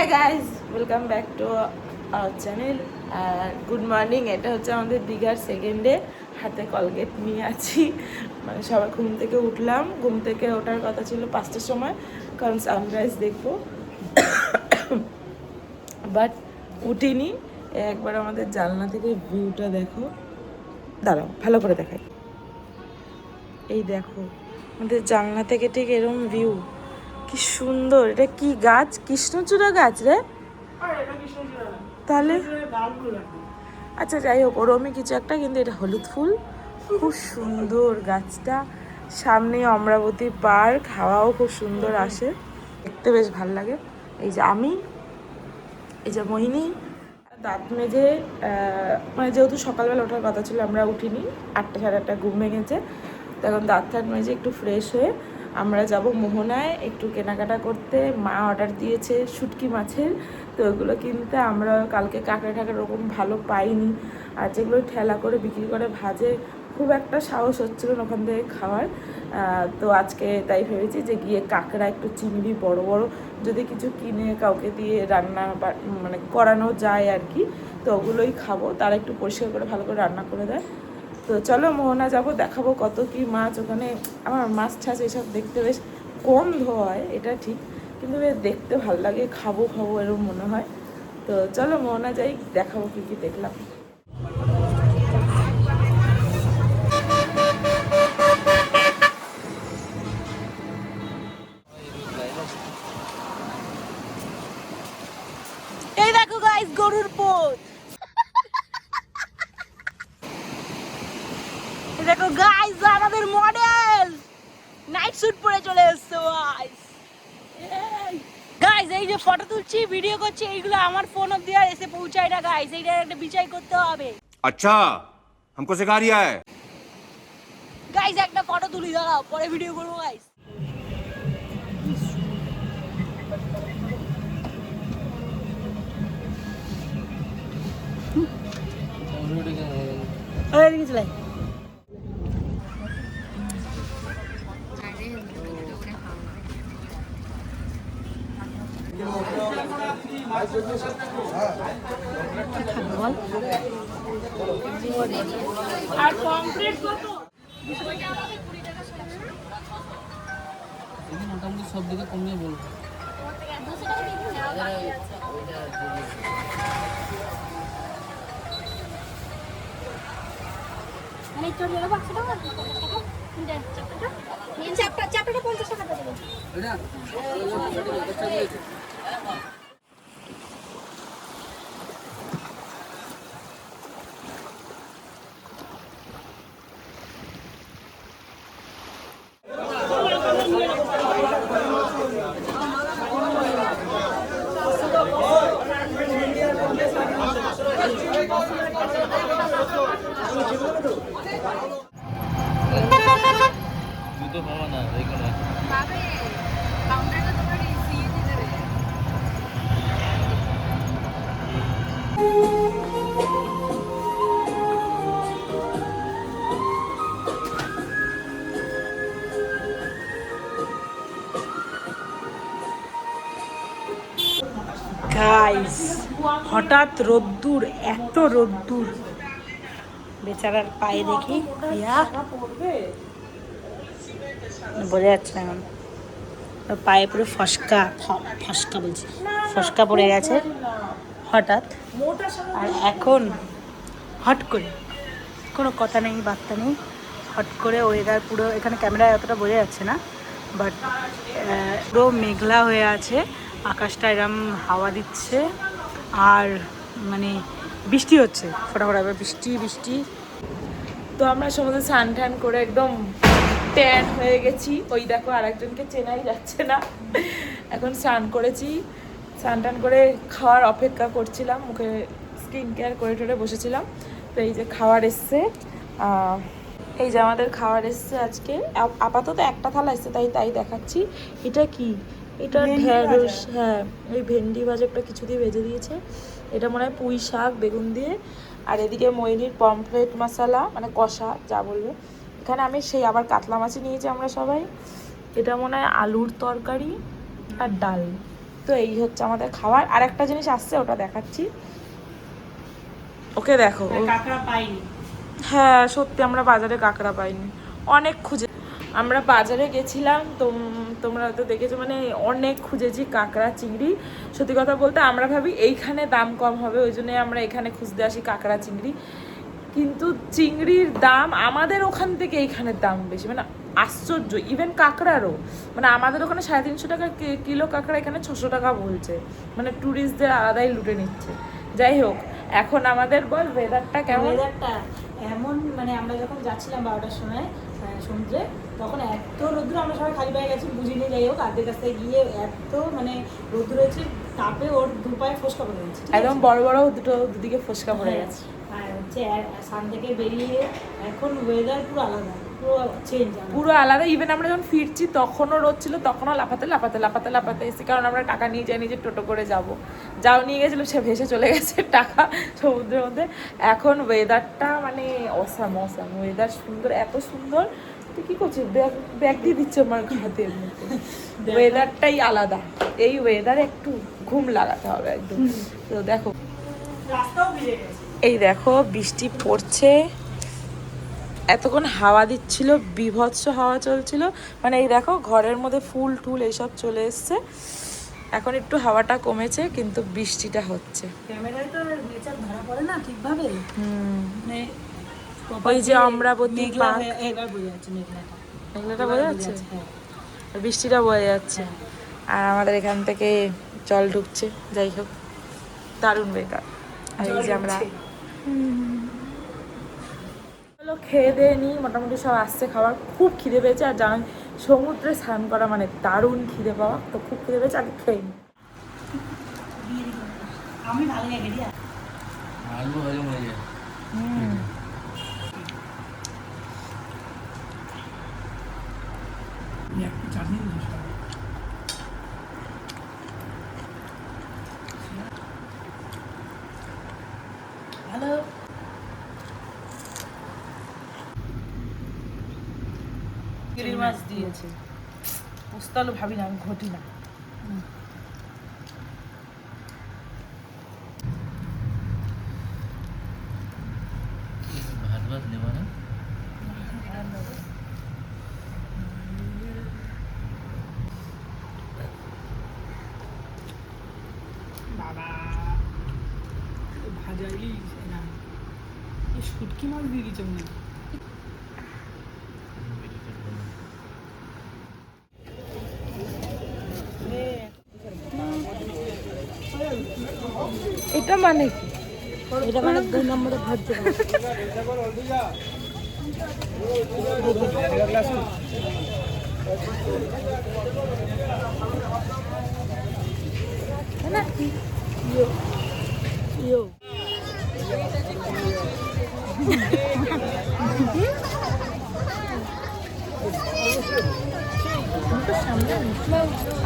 High guys, welcome back to our channel. আর good morning. এটা হচ্ছে আমাদের দীঘার সেকেন্ড ডে। হাতে কলগেট নিয়ে আছি, মানে সবাই ঘুম থেকে উঠলাম। ঘুম থেকে ওঠার কথা ছিল 5টার সময়, কারণ সানরাইজ দেখবো, বাট উঠিনি। একবার আমাদের জানলা থেকে ভিউটা দেখো, দাঁড়াও ভালো করে দেখাই। এই দেখো আমাদের জানলা থেকে ঠিক এরকম ভিউ, কি সুন্দর। এটা কি গাছ? কৃষ্ণচূড়া গাছ রে? তাহলে আচ্ছা যাই হোক, ওরমই কিছু একটা, কিন্তু এটা হলুদ ফুল। খুব সুন্দর গাছটা। সামনে অমরাবতী পার্ক, হাওয়াও খুব সুন্দর আসে, দেখতে বেশ ভাল লাগে। এই যে আমি, এই যে মোহিনী, দাঁত মেজে মানে যেহেতু সকালবেলা ওঠার কথা ছিল, আমরা উঠিনি, 8টা সাড়ে 8টা ঘুম ভেঙেছে। তখন দাঁত ঠাত মেজে একটু ফ্রেশ হয়ে আমরা যাব মোহনায় একটু কেনাকাটা করতে। মা অর্ডার দিয়েছে শুটকি মাছের, তো ওগুলো কিনতে। আমরা কালকে কাঁকড়া ঠাকড়া ওরকম ভালো পাইনি, আর যেগুলো ঠেলা করে বিক্রি করে ভাজে, খুব একটা সাহস হচ্ছিল না ওখান থেকে খাওয়ার। তো আজকে তাই ভেবেছি যে গিয়ে কাঁকড়া, একটু চিংড়ি বড় বড় যদি কিছু কিনে কাউকে দিয়ে রান্না মানে করানো যায় আর কি, তো ওগুলোই খাবো। তারা একটু পরিষ্কার করে ভালো করে রান্না করে দেয়। তো চলো মোহনা যাব, দেখাবো কত কি মাছ ওখানে। আমার মাছ ছাছ এসব দেখতে বেশ কম হয়, এটা ঠিক, কিন্তু বেশ দেখতে ভালো লাগে, খাবো খাবো এরকম মনে হয়। তো চলো মোহনা যাই, দেখাবো কি কি দেখলাম। এই দেখো গাইস, গরুর পোদ। দেখো গাইস, আমাদের মডেল নাইট স্যুট পরে চলে এসছে গাইস। গাইস এই যে ফটো তুলছি, ভিডিও করছি, এইগুলো আমার ফোন অবধি আর এসে পৌঁছায় না গাইস। এইটার একটা বিচার করতে হবে। अच्छा हमको सिखा रिया है। গাইস একটা ফটো তুলি, দাঁড়াও, পরে ভিডিও করবো গাইস। আর কমপ্লিট কত? মোটামুটি সব দিকে কমিয়ে বলবো। জুতো পাবো না এখানে। গাইস হঠাৎ রোদ্দুর, এত রোদ্দুর, বেচারার পায়ে দেখি বোঝা যাচ্ছে না, ওর পায়ে পুরো ফসকা, ফসকা বলছি, ফসকা পড়ে গেছে হঠাৎ। আর এখন হট করে, কোনো কথা নেই বার্তা নেই, হট করে ওয়েদার পুরো, এখানে ক্যামেরায় অতটা বোঝা যাচ্ছে না, বাট পুরো মেঘলা হয়ে আছে, আকাশটা এরম হাওয়া দিচ্ছে, আর মানে বৃষ্টি হচ্ছে ফটাফটা, বৃষ্টি বৃষ্টি। তো আমরা সমুদ্রে স্নান টান করে একদম ট্যান হয়ে গেছি। ওই দেখো আর একজনকে চেনাই যাচ্ছে না। এখন স্নান করেছি, স্নান টান করে খাওয়ার অপেক্ষা করছিলাম, মুখে স্কিন কেয়ার করে টোরে বসেছিলাম। তো এই যে খাওয়ার এসছে, এই যে আমাদের খাওয়ার এসছে আজকে। আপাতত একটা থালা এসছে, তাই তাই দেখাচ্ছি। এটা কি? এটা ঢেঁড়স, হ্যাঁ এই ভেন্ডি ভাজাটা কিছু দিয়ে ভেজে দিয়েছে। এটা মনে হয় পুঁই শাক বেগুন দিয়ে। আর এদিকে মইনির পমফ্রেট মশলা, মানে কষা যা বলবে। এখানে আমি সেই আবার কাতলা মাছ নিয়েছি আমরা সবাই। এটা মনে হয় আলুর তরকারি আর ডাল। তো এই হচ্ছে আমাদের খাবার। আর একটা জিনিস আসছে, ওটা দেখাচ্ছি। ওকে দেখো, কাঁকড়া পাইনি। হ্যাঁ সত্যি আমরা বাজারে কাঁকড়া পাইনি, অনেক খুঁজে। আমরা বাজারে গেছিলাম, তোমরা তো দেখেছো, মানে অনেক খুঁজেছি কাঁকড়া চিংড়ি। সত্যি কথা বলতে আমরা ভাবি এইখানে দাম কম হবে, ওই জন্যই আমরা এখানে খুঁজতে আসি কাঁকড়া চিংড়ি। কিন্তু চিংড়ির দাম আমাদের ওখান থেকে এইখানের দাম বেশি, মানে আশ্চর্য। ইভেন কাঁকড়ারও, মানে আমাদের ওখানে 350 টাকা কিলো কাঁকড়া, এখানে 600 টাকা বলছে। মানে ট্যুরিস্টদের আলাদাই লুটে নিচ্ছে। যাই হোক, এখন আমাদের বল ওয়েদারটা কেমন? ওয়েদারটা এমন, মানে আমরা যখন যাচ্ছিলাম 12টার সময় সমুদ্রে, তখন এত রোদ্দুর, আমরা সবাই খালি পায়ে গেছি, বুঝিনি। যাই হোক, আর্ধেক রাস্তায় গিয়ে এত মানে রোদ্দুর হয়েছে, তাপে ওর দু পায়ে ফোসকা পড়ে গেছে। একদম বড় বড় দুদিকে ফোসকা পড়ে গেছে। আর হচ্ছে সান থেকে বেরিয়ে এখন ওয়েদার পুরো আলাদা, পুরো চেঞ্জ, পুরো আলাদা। ইভেন আমরা যখন ফিরছি তখনও রোদ ছিল, তখনও লাফাতে এসেছি, কারণ আমরা টাকা নিয়ে যাইনি যে টোটো করে যাব। যাও নিয়ে গেছিলো, সে ভেসে চলে গেছে টাকা সমুদ্রের মধ্যে। এখন ওয়েদারটা মানে অসাম, ওয়েদার সুন্দর, এত সুন্দর। তুই কি করছিস? ব্যাগ দিয়ে দিচ্ছে আমার হাতের মধ্যে। ওয়েদারটাই আলাদা, এই ওয়েদারে একটু ঘুম লাগাতে হবে একদম। তো দেখো, রাস্তাও ভিজে গেছে। এই দেখো বৃষ্টি পড়ছে, এতক্ষণ হাওয়া দিচ্ছিল, বিভৎস হাওয়া চলছিল। মানে এই দেখো ঘরের মধ্যে ফুল টুল এইসব চলে এসছে। এখন একটু হাওয়াটা কমেছে, কিন্তু বৃষ্টিটা হচ্ছে। ক্যামেরায় তো নেচার ধরা পড়ে না ঠিকভাবে। মানে ওই যে অমরাবতী পার্ক, এবার বোঝা যাচ্ছে মেঘলাটা। এগুলোটা বোঝা যাচ্ছে, হ্যাঁ। আর বৃষ্টিটা বোঝা যাচ্ছে। আর আমাদের এখান থেকে জল ঢুকছে। যাই হোক, দারুণ বেকার। আর এই যে আমরা খেয়ে দিয়ে নিই, মোটামুটি সব আসছে খাবার। খুব খিদে পেয়েছে, আর জানেন সমুদ্রে স্নান করা মানে দারুণ খিদে পাওয়া। তো খুব খিদে পেয়েছে, আগে খেয়ে নিই। আমি ভালো লাগে দিয়া আলু হজম হয়ে যায়। ভালো। চিংড়ি মাছ দিয়েছে, পোস্তালু ভাবি না, আমি ঘটি না। ভাত নেব না। বাবা ভাজাই না, এই শুটকি মাছ দিয়ে দিচ্ছে মনে হয়। এটা মানে কি? এটা মানে 2 নম্বরে ভাজ্য।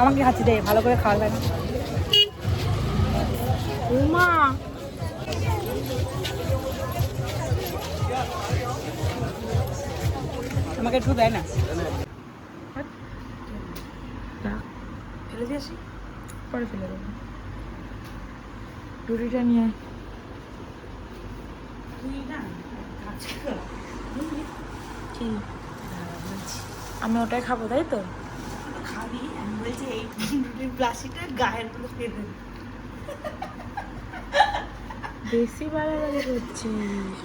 আমাকে হাঁচি দেয়, ভালো করে খাওয়া লাগে। উমা, আমাকে একটু দেয় না, ফেলে দিয়ে আসি। পরে ফেলে দেবো। রুটিটা নিয়ে আয়। তুই না কি? আমি ওটাই খাবো, তাই তো? খাবি? আমি বলছি এই রুটির প্লাস্টিকটা গায়ের মধ্যে ফেলে বেশি বাড়াবাড়ি করছিস।